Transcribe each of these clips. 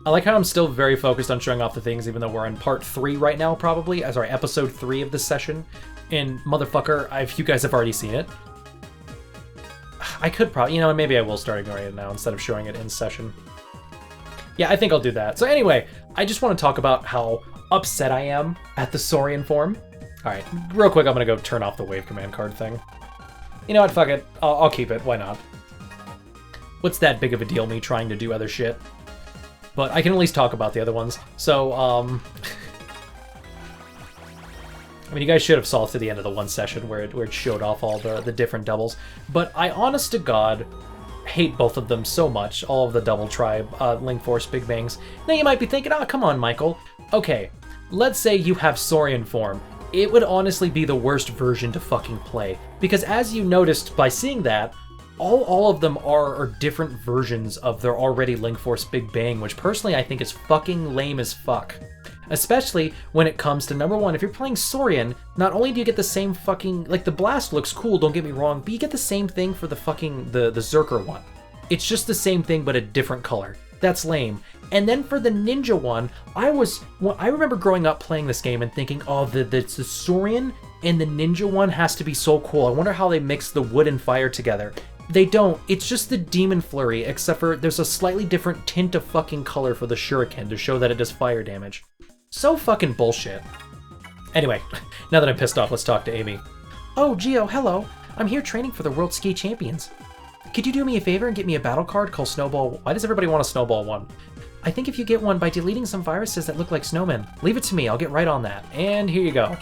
I like how I'm still very focused on showing off the things, even though we're in part 3 right now, probably. Sorry, episode 3 of this session. And motherfucker, you guys have already seen it. I could probably, maybe I will start ignoring it now instead of showing it in session. Yeah, I think I'll do that. So anyway, I just want to talk about how upset I am at the Saurian form. Alright, real quick, I'm gonna go turn off the wave command card thing. You know what, fuck it. I'll keep it, why not? What's that big of a deal, me trying to do other shit? But I can at least talk about the other ones. So, I mean, you guys should have saw to the end of the one session where it showed off all the different doubles. But I, honest to God, hate both of them so much, all of the double tribe Link Force Big Bangs. Now you might be thinking, oh, come on, Michael. Okay, let's say you have Saurian form. It would honestly be the worst version to fucking play. Because as you noticed by seeing that, all of them are different versions of their already Link Force Big Bang, which personally I think is fucking lame as fuck. Especially when it comes to, number one, if you're playing Saurian, not only do you get the same fucking, like, the blast looks cool, don't get me wrong, but you get the same thing for the fucking, the Zerker one. It's just the same thing, but a different color. That's lame. And then for the ninja one, I remember growing up playing this game and thinking, oh, the Saurian and the ninja one has to be so cool. I wonder how they mix the wood and fire together. They don't. It's just the Demon Flurry, except for there's a slightly different tint of fucking color for the shuriken to show that it does fire damage. So fucking bullshit. Anyway, now that I'm pissed off, let's talk to Amy. Oh, Gio, hello. I'm here training for the World Ski Champions. Could you do me a favor and get me a battle card called Snowball? Why does everybody want a Snowball one? I think if you get one by deleting some viruses that look like snowmen. Leave it to me, I'll get right on that. And here you go.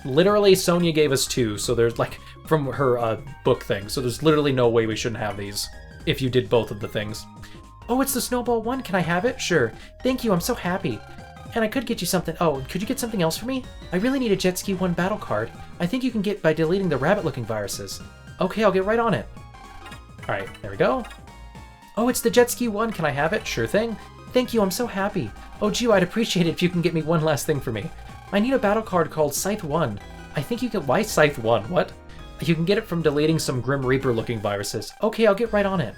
Literally, Sonia gave us 2, so there's like, from her book thing, so there's literally no way we shouldn't have these, if you did both of the things. Oh, it's the Snowball one, can I have it? Sure. Thank you, I'm so happy. And I could get you something. Oh, could you get something else for me? I really need a Jet Ski 1 battle card. I think you can get by deleting the rabbit-looking viruses. Okay, I'll get right on it. Alright, there we go. Oh, it's the Jet Ski 1, can I have it? Sure thing. Thank you, I'm so happy. Oh, Gio, I'd appreciate it if you can get me one last thing for me. I need a battle card called Scythe 1. I think you can... Why Scythe 1? What? You can get it from deleting some Grim Reaper-looking viruses. Okay, I'll get right on it.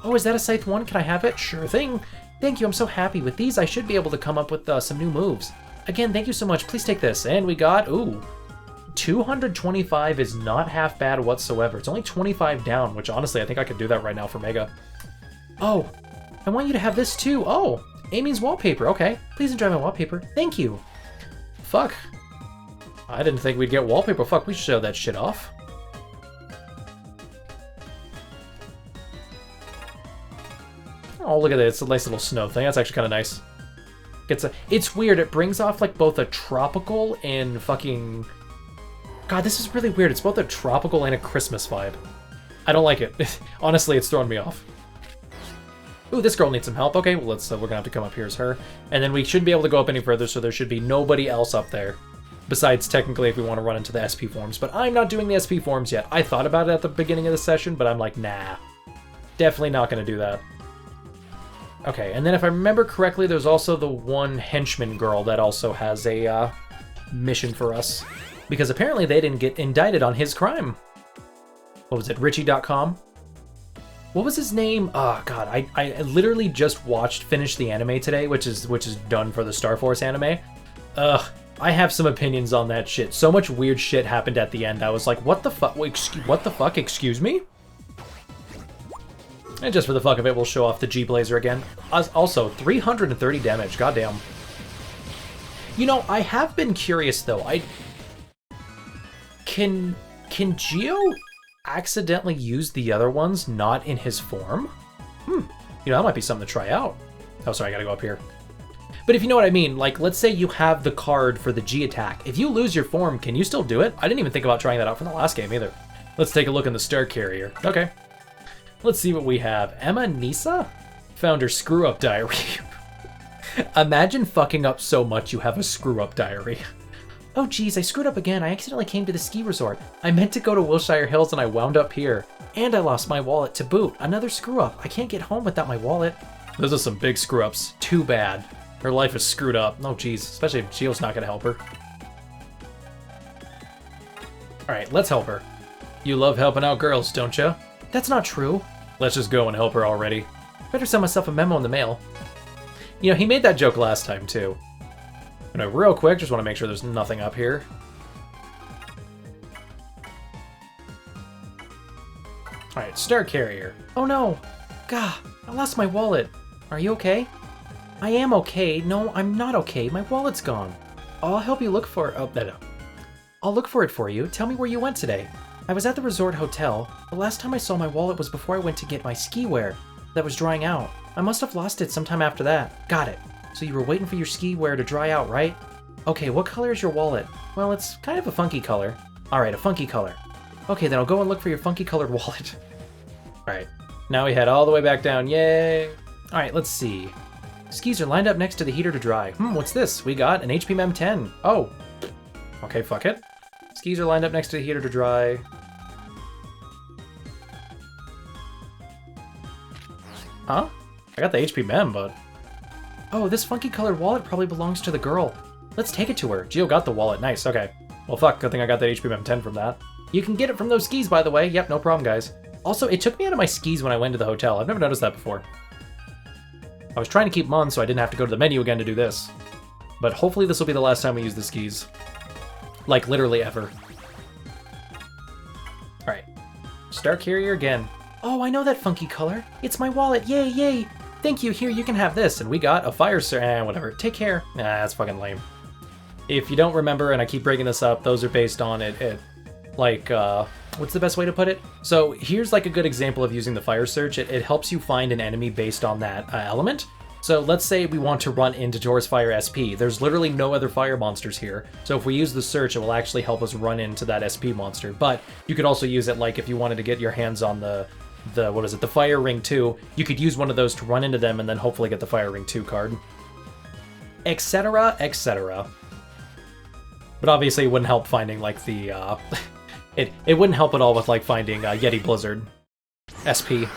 Oh, is that a Scythe 1? Can I have it? Sure thing. Thank you, I'm so happy. With these, I should be able to come up with some new moves. Again, thank you so much. Please take this. And we got... Ooh. 225 is not half bad whatsoever. It's only 25 down, which honestly, I think I could do that right now for Mega. Oh, I want you to have this too. Oh, Amy's wallpaper. Okay, please enjoy my wallpaper. Thank you. Fuck. I didn't think we'd get wallpaper. Fuck, we should show that shit off. Oh, look at that. It's a nice little snow thing. That's actually kind of nice. It's weird. It brings off like both a tropical and fucking... God, this is really weird. It's both a tropical and a Christmas vibe. I don't like it. Honestly, it's throwing me off. Ooh, this girl needs some help. Okay, well, we're gonna have to come up here as her. And then we shouldn't be able to go up any further, so there should be nobody else up there. Besides, technically, if we want to run into the SP forms. But I'm not doing the SP forms yet. I thought about it at the beginning of the session, but I'm like, nah. Definitely not gonna do that. Okay, and then if I remember correctly, there's also the one henchman girl that also has a mission for us. Because apparently they didn't get indicted on his crime. What was it, Richie.com? What was his name? Oh god, I literally just finished the anime today, which is done for the Star Force anime. Ugh, I have some opinions on that shit. So much weird shit happened at the end. I was like, what the fuck? What the fuck? Excuse me? And just for the fuck of it, we'll show off the G-Blazer again. Also, 330 damage, goddamn. You know, I have been curious though. Can Gio accidentally use the other ones not in his form? You know, that might be something to try out. Oh, sorry, I gotta go up here. But if you know what I mean, like, let's say you have the card for the G attack. If you lose your form, can you still do it? I didn't even think about trying that out from the last game either. Let's take a look in the Star Carrier. Okay. Let's see what we have. Emma Nisa? Found her screw-up diary. Imagine fucking up so much you have a screw-up diary. Oh geez, I screwed up again. I accidentally came to the ski resort. I meant to go to Wilshire Hills and I wound up here. And I lost my wallet to boot. Another screw-up. I can't get home without my wallet. Those are some big screw-ups. Too bad. Her life is screwed up. Oh geez, especially if Gio's not gonna help her. Alright, let's help her. You love helping out girls, don't ya? That's not true. Let's just go and help her already. Better send myself a memo in the mail. You know, he made that joke last time, too. Real quick, just want to make sure there's nothing up here. Alright, Star Carrier. Oh no! Gah, I lost my wallet. Are you okay? I am okay. No, I'm not okay. My wallet's gone. I'll help you look for... Oh, no. I'll look for it for you. Tell me where you went today. I was at the resort hotel. The last time I saw my wallet was before I went to get my ski wear that was drying out. I must have lost it sometime after that. Got it. So you were waiting for your ski wear to dry out, right? Okay, what color is your wallet? Well, it's kind of a funky color. Alright, a funky color. Okay, then I'll go and look for your funky colored wallet. Alright, now we head all the way back down. Yay! Alright, let's see. Skis are lined up next to the heater to dry. What's this? We got an HP Mem 10. Oh. Okay, fuck it. Skis are lined up next to the heater to dry. Huh? I got the HP Mem, but... Oh, this funky colored wallet probably belongs to the girl. Let's take it to her. Gio got the wallet. Nice, okay. Well, fuck, good thing I got that HP Mem 10 from that. You can get it from those skis, by the way. Yep, no problem, guys. Also, it took me out of my skis when I went to the hotel. I've never noticed that before. I was trying to keep them on so I didn't have to go to the menu again to do this. But hopefully this will be the last time we use the skis. Like, literally ever. Alright. Star Carrier again. Oh, I know that funky color. It's my wallet. Yay, yay. Thank you. Here, you can have this. And we got a fire whatever. Take care. Nah, that's fucking lame. If you don't remember, and I keep breaking this up, those are based on what's the best way to put it? So here's like a good example of using the fire search. It helps you find an enemy based on that element. So let's say we want to run into Door's Fire SP. There's literally no other fire monsters here. So if we use the search, it will actually help us run into that SP monster. But you could also use it like if you wanted to get your hands on the Fire Ring 2, you could use one of those to run into them and then hopefully get the Fire Ring 2 card. Etc, etc. But obviously it wouldn't help finding like the, it wouldn't help at all with like finding Yeti Blizzard SP.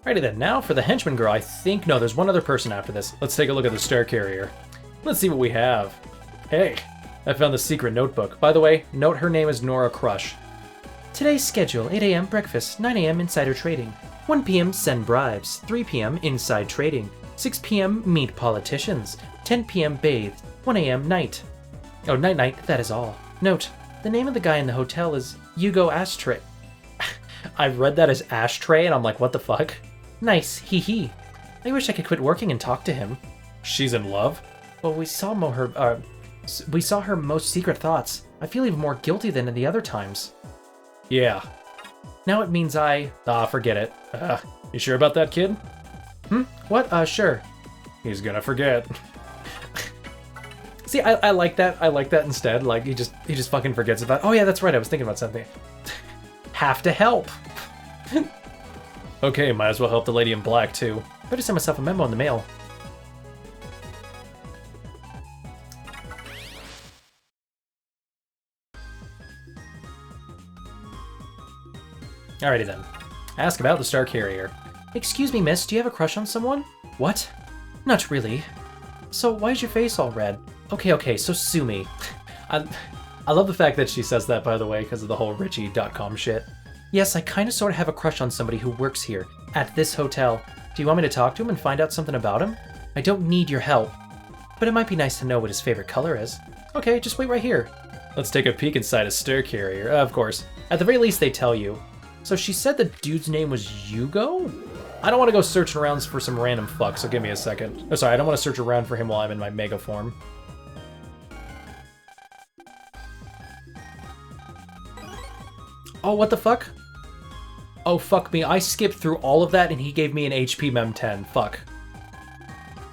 Alrighty then, now for the henchman girl, I think, no, there's one other person after this. Let's take a look at the Star Carrier. Let's see what we have. Hey, I found the secret notebook. By the way, note her name is Nora Crush. Today's schedule, 8 a.m. breakfast, 9 a.m. insider trading, 1 p.m. send bribes, 3 p.m. inside trading, 6 p.m. meet politicians, 10 p.m. bathe, 1 a.m. night. Oh, night, that is all. Note, the name of the guy in the hotel is Hugo Ashtray. I've read that as Ashtray and I'm like, what the fuck? Nice, hee hee. I wish I could quit working and talk to him. She's in love? Well, we saw her most secret thoughts. I feel even more guilty than in the other times. Yeah. Now it means forget it. You sure about that, kid? What? Sure. He's gonna forget. See, I like that. I like that instead. Like, he just fucking forgets about... Oh yeah, that's right, I was thinking about something. Have to help. Okay, might as well help the lady in black, too. Better send myself a memo in the mail. Alrighty then. Ask about the Star Carrier. Excuse me, miss, do you have a crush on someone? What? Not really. So why is your face all red? Okay, so sue me. I love the fact that she says that, by the way, because of the whole Richie.com shit. Yes, I kind of sort of have a crush on somebody who works here, at this hotel. Do you want me to talk to him and find out something about him? I don't need your help, but it might be nice to know what his favorite color is. Okay, just wait right here. Let's take a peek inside a Star Carrier. Of course. At the very least, they tell you. So she said the dude's name was Hugo? I don't want to go searching around for some random fuck, so give me a second. Oh, sorry, I don't want to search around for him while I'm in my Mega form. Oh, what the fuck? Oh, fuck me. I skipped through all of that and he gave me an HP Mem 10. Fuck.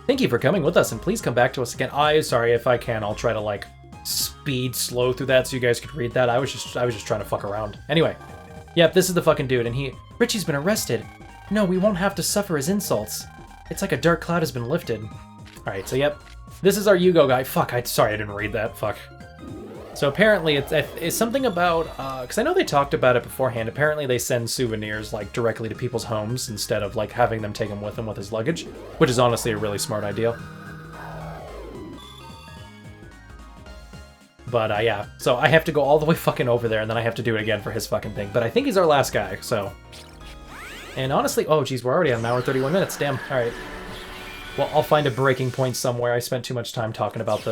Thank you for coming with us and please come back to us again. Sorry, if I can, I'll try to, like, speed slow through that so you guys could read that. I was just trying to fuck around. Anyway. Yep, this is the fucking dude and Richie's been arrested. No, we won't have to suffer his insults. It's like a dark cloud has been lifted. Alright, so yep. This is our Hugo guy. Fuck, sorry I didn't read that. Fuck. So apparently it's something about, because I know they talked about it beforehand, apparently they send souvenirs, like, directly to people's homes instead of, like, having them take them with his luggage, which is honestly a really smart idea. But yeah, so I have to go all the way fucking over there, and then I have to do it again for his fucking thing. But I think he's our last guy, so... And honestly, oh geez, we're already at an hour and 31 minutes, damn, alright. Well, I'll find a breaking point somewhere. I spent too much time talking about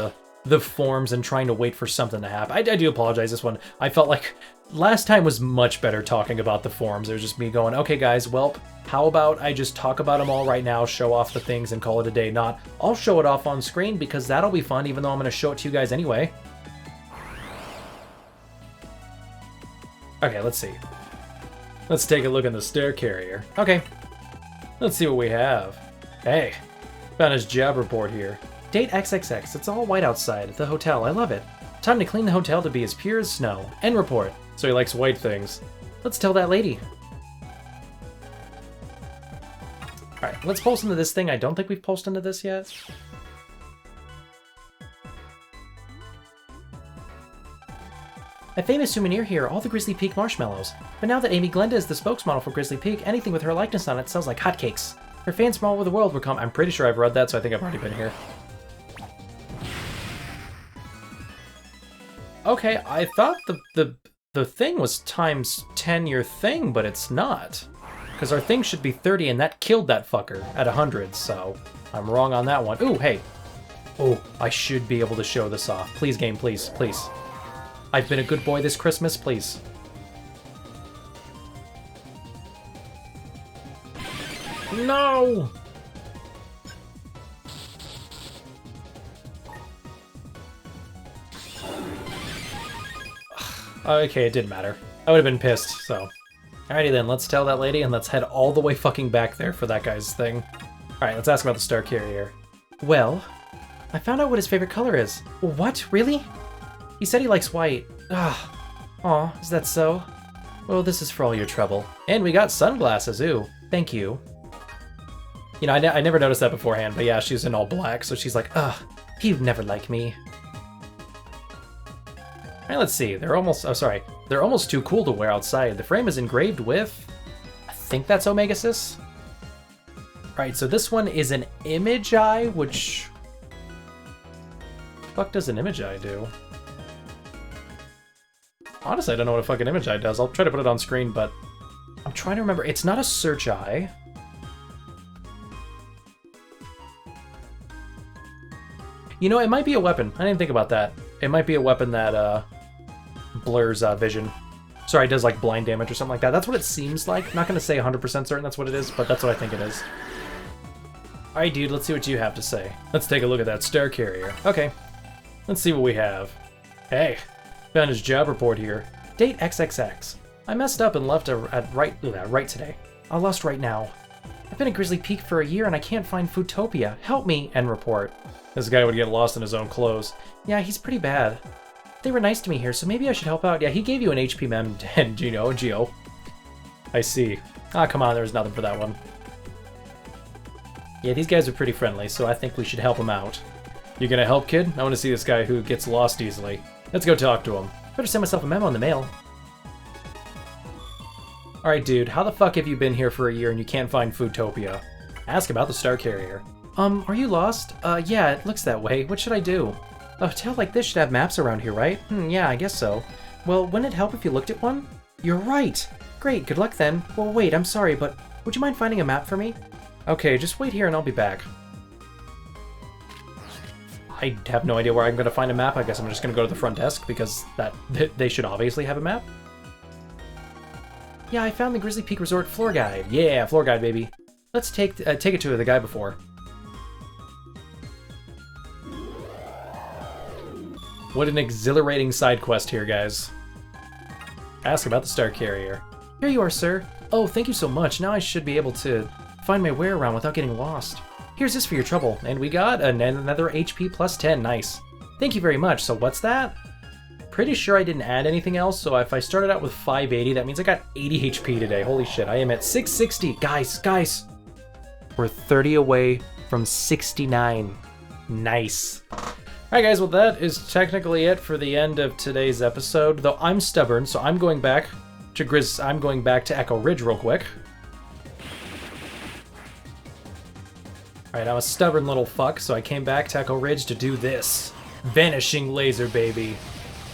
the forms and trying to wait for something to happen. I do apologize, this one. I felt like last time was much better talking about the forms. It was just me going, okay guys, well, how about I just talk about them all right now, show off the things, and call it a day. Not, I'll show it off on screen because that'll be fun, even though I'm going to show it to you guys anyway. Okay, let's see. Let's take a look in the stair carrier. Okay, let's see what we have. Hey, found his job report here. Date XXX, it's all white outside at the hotel, I love it. Time to clean the hotel to be as pure as snow. End report. So he likes white things. Let's tell that lady. Alright, let's post into this thing. I don't think we've posted into this yet. A famous souvenir here, all the Grizzly Peak marshmallows. But now that Amy Glenda is the spokesmodel for Grizzly Peak, anything with her likeness on it sells like hotcakes. Her fans from all over the world will come. I'm pretty sure I've read that, so I think I've already been here. Okay, I thought the thing was times 10 your thing, but it's not. Because our thing should be 30, and that killed that fucker at 100, so I'm wrong on that one. Ooh, hey. Oh, I should be able to show this off. Please, game, please, please. I've been a good boy this Christmas, please. No! Okay, it didn't matter. I would have been pissed, so. Alrighty then, let's tell that lady and let's head all the way fucking back there for that guy's thing. Alright, let's ask about the star carrier. Well, I found out what his favorite color is. What? Really? He said he likes white. Aw, is that so? Well, this is for all your trouble. And we got sunglasses, ooh. Thank you. You know, I never noticed that beforehand, but yeah, she's in all black, so she's like, he'd never like me. Alright, let's see. They're almost, oh sorry, they're almost too cool to wear outside. The frame is engraved with, I think that's Omega Sis. Alright, so this one is an image eye, which... What the fuck does an image eye do? Honestly, I don't know what a fucking image eye does. I'll try to put it on screen, but I'm trying to remember. It's not a search eye. You know, it might be a weapon. I didn't think about that. It might be a weapon that blurs vision. Sorry, it does like blind damage or something like that. That's what it seems like. Not going to say 100% certain that's what it is, but that's what I think it is. Alright, dude, let's see what you have to say. Let's take a look at that star carrier. Okay, let's see what we have. Hey. Found his job report here. Date XXX. I messed up and left at right today. I lost right now. I've been at Grizzly Peak for a year and I can't find Foodtopia. Help me! End report. This guy would get lost in his own clothes. Yeah, he's pretty bad. They were nice to me here, so maybe I should help out. Yeah, he gave you an HP mem and Geo. I see. Ah, come on, there's nothing for that one. Yeah, these guys are pretty friendly, so I think we should help him out. You gonna help, kid? I want to see this guy who gets lost easily. Let's go talk to him. Better send myself a memo in the mail. Alright, dude, how the fuck have you been here for a year and you can't find Foodtopia? Ask about the star carrier. Are you lost? Yeah, it looks that way. What should I do? A hotel like this should have maps around here, right? Yeah, I guess so. Well, wouldn't it help if you looked at one? You're right! Great, good luck then. Well, wait, I'm sorry, but would you mind finding a map for me? Okay, just wait here and I'll be back. I have no idea where I'm going to find a map. I guess I'm just going to go to the front desk because they should obviously have a map. Yeah, I found the Grizzly Peak Resort floor guide. Yeah, floor guide, baby. Let's take it to the guy before. What an exhilarating side quest here, guys. Ask about the star carrier. Here you are, sir. Oh, thank you so much. Now I should be able to find my way around without getting lost. Here's this for your trouble. And we got another HP plus 10. Nice. Thank you very much. So what's that? Pretty sure I didn't add anything else, so if I started out with 580, that means I got 80 HP today. Holy shit, I am at 660. Guys. We're 30 away from 69. Nice. Alright guys, well that is technically it for the end of today's episode, though I'm stubborn, so I'm going back to Echo Ridge real quick. Alright, I'm a stubborn little fuck, so I came back to Echo Ridge to do this. Vanishing Laser, baby.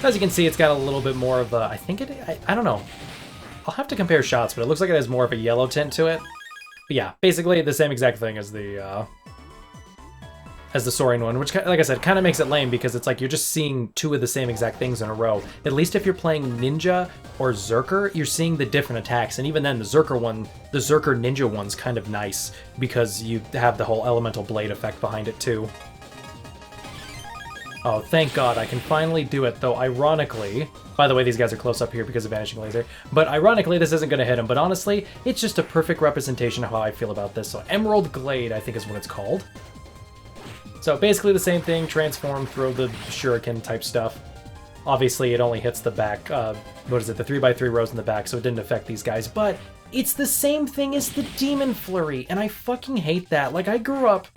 As you can see, it's got a little bit more of a, I think I don't know. I'll have to compare shots, but it looks like it has more of a yellow tint to it. But yeah, basically the same exact thing as the Saurian one, which, like I said, kind of makes it lame because it's like you're just seeing two of the same exact things in a row. At least if you're playing Ninja or Zerker, you're seeing the different attacks, and even then, the Zerker Ninja one's kind of nice because you have the whole elemental blade effect behind it too. Oh, thank God, I can finally do it, though ironically... By the way, these guys are close up here because of Vanishing Laser. But ironically, this isn't going to hit him. But honestly, it's just a perfect representation of how I feel about this. So Emerald Glade, I think is what it's called. So basically the same thing, transform, throw the shuriken type stuff. Obviously, it only hits the back, what is it, the 3x3 rows in the back, so it didn't affect these guys. But it's the same thing as the Demon Flurry, and I fucking hate that. Like, I grew up...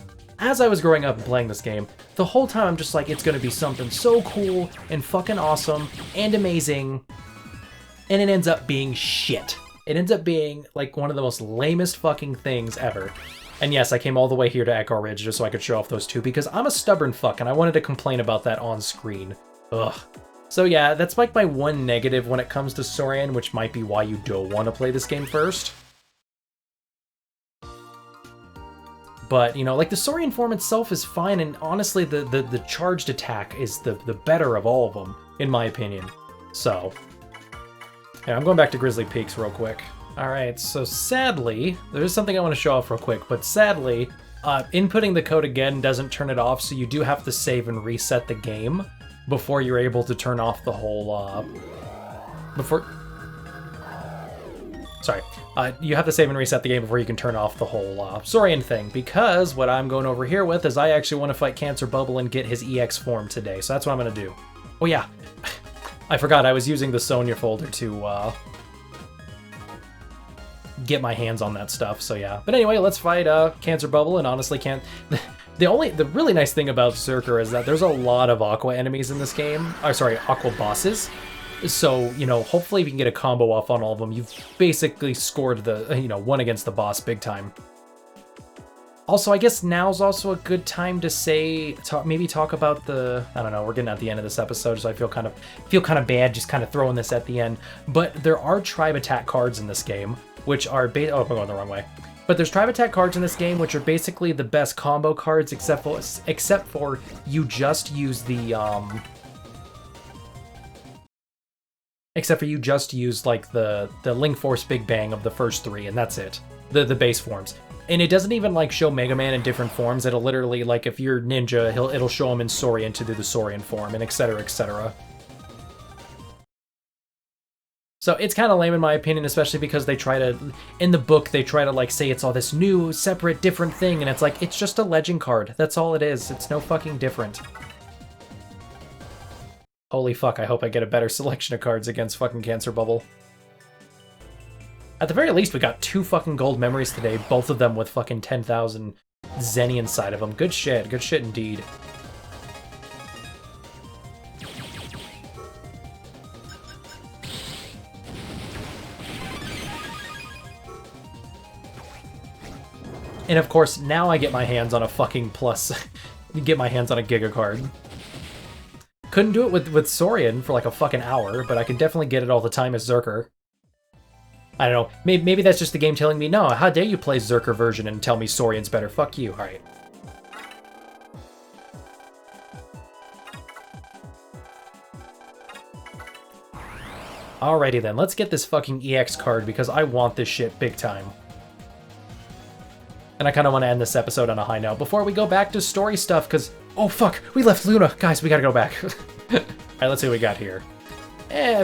As I was growing up and playing this game, the whole time I'm just like, it's gonna be something so cool and fucking awesome and amazing, and it ends up being shit. It ends up being like one of the most lamest fucking things ever. And yes, I came all the way here to Echo Ridge just so I could show off those two because I'm a stubborn fuck and I wanted to complain about that on screen. Ugh. So yeah, that's like my one negative when it comes to Saurian, which might be why you don't want to play this game first. But, you know, like, the Saurian form itself is fine, and honestly, the charged attack is the better of all of them, in my opinion. So, yeah, I'm going back to Grizzly Peaks real quick. Alright, so sadly, there's something I want to show off real quick, but sadly, inputting the code again doesn't turn it off, so you do have to save and reset the game before you're able to turn off the whole, Sorry. You have to save and reset the game before you can turn off the whole Saurian thing, because what I'm going over here with is I actually want to fight Cancer Bubble and get his EX form today, so that's what I'm going to do. Oh yeah, I forgot I was using the Sonya folder to get my hands on that stuff, so yeah. But anyway, let's fight Cancer Bubble, and honestly the really nice thing about Zerker is that there's a lot of Aqua enemies in this game, Aqua bosses. So, you know, hopefully if you can get a combo off on all of them, you've basically scored the, you know, one against the boss big time. Also, I guess now's also a good time to say, maybe talk about the, I don't know, we're getting at the end of this episode, so I feel kind of bad just kind of throwing this at the end. But there are tribe attack cards in this game, which are, oh, I'm going the wrong way. But there's tribe attack cards in this game, which are basically the best combo cards, except for you just use the, except for you just use, like, the Link Force Big Bang of the first three, and that's it. The base forms. And it doesn't even, like, show Mega Man in different forms. It'll literally, like, if you're Ninja, it'll show him in Saurian to do the Saurian form, and etc, etc. So it's kind of lame in my opinion, especially because they try to, in the book, they try to, like, say it's all this new, separate, different thing, and it's like, it's just a legend card. That's all it is. It's no fucking different. Holy fuck, I hope I get a better selection of cards against fucking Cancer Bubble. At the very least, we got 2 fucking gold memories today, both of them with fucking 10,000 Zenny inside of them. Good shit indeed. And of course, now I get my hands on a fucking plus, get my hands on a Giga card. Couldn't do it with Saurian for like a fucking hour, but I can definitely get it all the time as Zerker. I don't know, maybe that's just the game telling me, no, how dare you play Zerker version and tell me Saurian's better, fuck you, alright. Alrighty then, let's get this fucking EX card because I want this shit big time. And I kind of want to end this episode on a high note before we go back to story stuff, because... Oh, fuck! We left Luna! Guys, we gotta go back. Alright, let's see what we got here.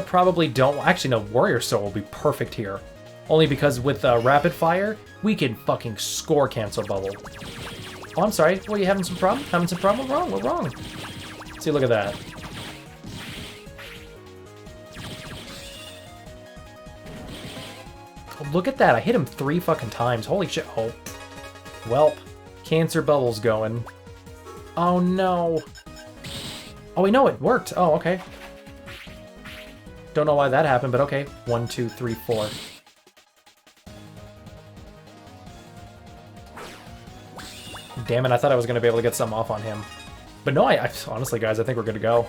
Probably don't... Actually, no, Warrior Soul will be perfect here. Only because with Rapid Fire, we can fucking score Cancer Bubble. Oh, I'm sorry. What, are you having some problem? Having some problem? We're wrong. We're wrong. See, look at that. Oh, look at that. I hit him 3 fucking times. Holy shit. Oh. Welp. Cancer Bubble's going. Oh, no. Oh, wait, no, it worked. Oh, okay. Don't know why that happened, but okay. 1, 2, 3, 4. Damn it, I thought I was going to be able to get something off on him. But no, I honestly, guys, I think we're good to go.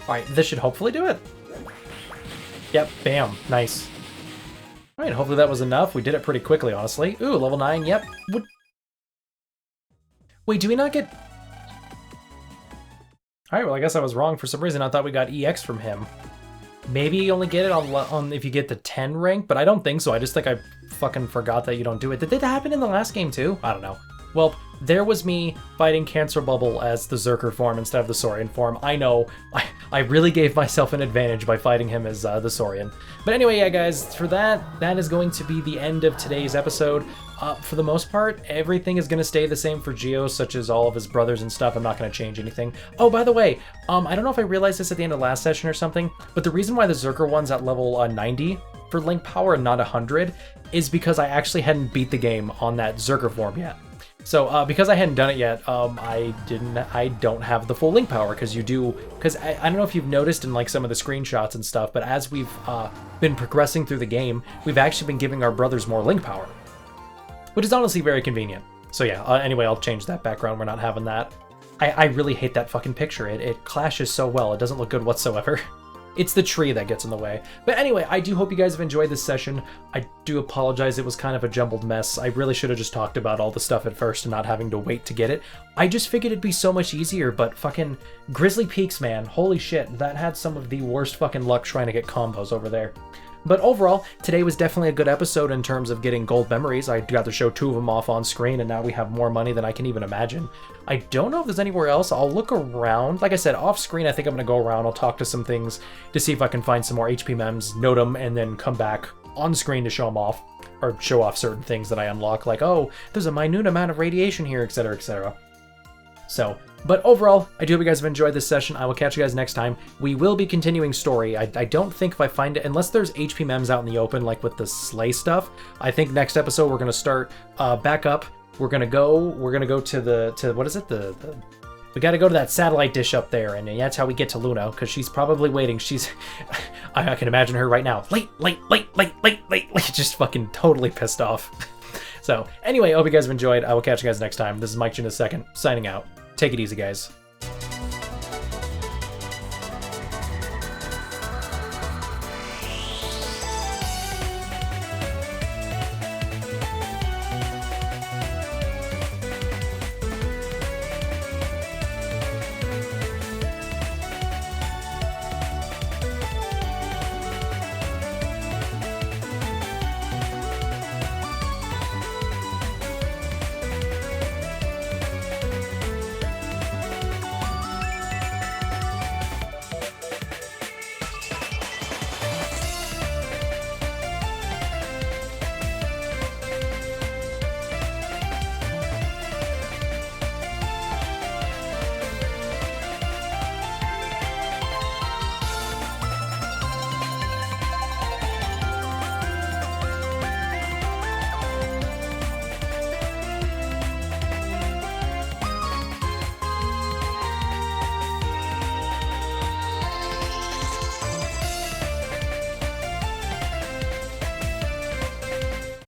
Alright, this should hopefully do it. Yep, bam, nice. Alright, hopefully that was enough. We did it pretty quickly, honestly. Ooh, level 9, yep. Wait, do we not get... Alright, well I guess I was wrong for some reason. I thought we got EX from him. Maybe you only get it on if you get the 10 rank, but I don't think so. I just think I fucking forgot that you don't do it. Did that happen in the last game too? I don't know. Well, there was me fighting Cancer Bubble as the Zerker form instead of the Saurian form. I know, I really gave myself an advantage by fighting him as the Saurian. But anyway, yeah guys, for that is going to be the end of today's episode. For the most part, everything is going to stay the same for Geo, such as all of his brothers and stuff. I'm not going to change anything. Oh, by the way, I don't know if I realized this at the end of last session or something, but the reason why the Zerker one's at level 90 for Link Power and not 100 is because I actually hadn't beat the game on that Zerker form yet. So because I hadn't done it yet, I don't have the full Link Power, because you do, because I don't know if you've noticed in like some of the screenshots and stuff, but as we've been progressing through the game, we've actually been giving our brothers more Link Power, which is honestly very convenient. So yeah, anyway, I'll change that background. We're not having that. I really hate that fucking picture. It clashes so well. It doesn't look good whatsoever. It's the tree that gets in the way. But anyway, I do hope you guys have enjoyed this session. I do apologize, it was kind of a jumbled mess. I really should have just talked about all the stuff at first and not having to wait to get it. I just figured it'd be so much easier, but fucking Grizzly Peaks, man. Holy shit, that had some of the worst fucking luck trying to get combos over there. But overall, today was definitely a good episode in terms of getting gold memories. I got to show 2 of them off on screen, and now we have more money than I can even imagine. I don't know if there's anywhere else. I'll look around. Like I said, off screen, I think I'm going to go around. I'll talk to some things to see if I can find some more HP mems, note them, and then come back on screen to show them off, or show off certain things that I unlock, like, oh, there's a minute amount of radiation here, etc., etc. So, but overall, I do hope you guys have enjoyed this session. I will catch you guys next time. We will be continuing story. I don't think if I find it, unless there's HP mems out in the open, like with the Slay stuff, I think next episode we're going to start back up. We're going to go to what is it? We got to go to that satellite dish up there, and that's how we get to Luna, because she's probably waiting. She's, I can imagine her right now. Late, just fucking totally pissed off. So, anyway, I hope you guys have enjoyed. I will catch you guys next time. This is Mike June II, signing out. Take it easy, guys.